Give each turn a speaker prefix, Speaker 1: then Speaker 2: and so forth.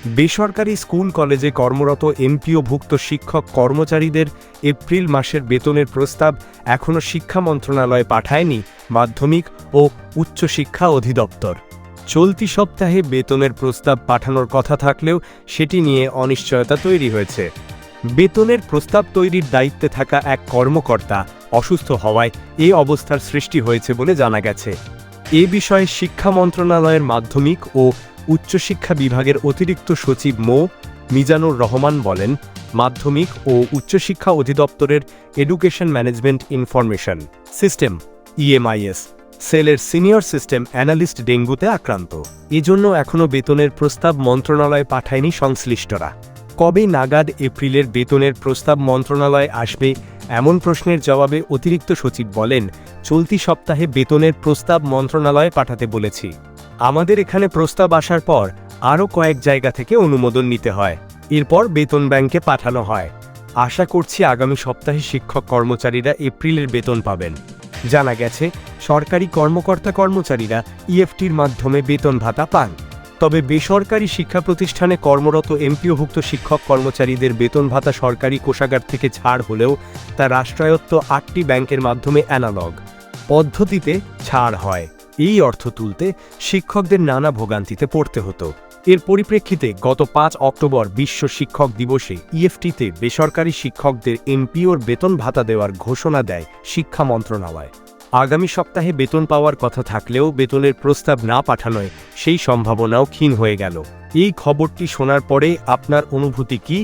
Speaker 1: বেসরকারি স্কুল কলেজে কর্মরত এমপিওভুক্ত শিক্ষক কর্মচারীদের এপ্রিল মাসের বেতনের প্রস্তাব এখনও শিক্ষা মন্ত্রণালয়ে পাঠায়নি মাধ্যমিক ও উচ্চশিক্ষা অধিদপ্তর। চলতি সপ্তাহে বেতনের প্রস্তাব পাঠানোর কথা থাকলেও সেটি নিয়ে অনিশ্চয়তা তৈরি হয়েছে। বেতনের প্রস্তাব তৈরির দায়িত্বে থাকা এক কর্মকর্তা অসুস্থ হওয়ায় এই অবস্থার সৃষ্টি হয়েছে বলে জানা গেছে। এ বিষয়ে শিক্ষা মন্ত্রণালয়ের মাধ্যমিক ও উচ্চশিক্ষা বিভাগের অতিরিক্ত সচিব মিজানুর রহমান বলেন, মাধ্যমিক ও উচ্চশিক্ষা অধিদপ্তরের education management information system EMIS সেলের সিনিয়র সিস্টেম অ্যানালিস্ট ডেঙ্গুতে আক্রান্ত। এজন্য এখনও বেতনের প্রস্তাব মন্ত্রণালয়ে পাঠায়নি সংশ্লিষ্টরা। কবে নাগাদ এপ্রিলের বেতনের প্রস্তাব মন্ত্রণালয়ে আসবে এমন প্রশ্নের জবাবে অতিরিক্ত সচিব বলেন, চলতি সপ্তাহে বেতনের প্রস্তাব মন্ত্রণালয়ে পাঠাতে বলেছি। আমাদের এখানে প্রস্তাব আসার পর আরও কয়েক জায়গা থেকে অনুমোদন নিতে হয়, এরপর বেতন ব্যাংকে পাঠানো হয়। আশা করছি আগামী সপ্তাহে শিক্ষক কর্মচারীরা এপ্রিলের বেতন পাবেন। জানা গেছে, সরকারি কর্মকর্তা-কর্মচারীরা EFTর মাধ্যমে বেতন ভাতা পান। তবে বেসরকারি শিক্ষা প্রতিষ্ঠানে কর্মরত এমপিওভুক্ত শিক্ষক কর্মচারীদের বেতন ভাতা সরকারি কোষাগার থেকে ছাড় হলেও তা রাষ্ট্রায়ত্ত 8টি ব্যাংকের মাধ্যমে অ্যানালগ পদ্ধতিতে ছাড় হয়। এই অর্থ তুলতে শিক্ষকদের নানা ভোগান্তিতে পড়তে হতো। এর পরিপ্রেক্ষিতে গত 5 অক্টোবর বিশ্ব শিক্ষক দিবসে EFTতে বেসরকারি শিক্ষকদের এমপিওর বেতন ভাতা দেওয়ার ঘোষণা দেয় শিক্ষা মন্ত্রণালয়। আগামী সপ্তাহে বেতন পাওয়ার কথা থাকলেও বেতনের প্রস্তাব না পাঠানোয় সেই সম্ভাবনাও ক্ষীণ হয়ে গেল। এই খবরটি শোনার পরে আপনার অনুভূতি কি?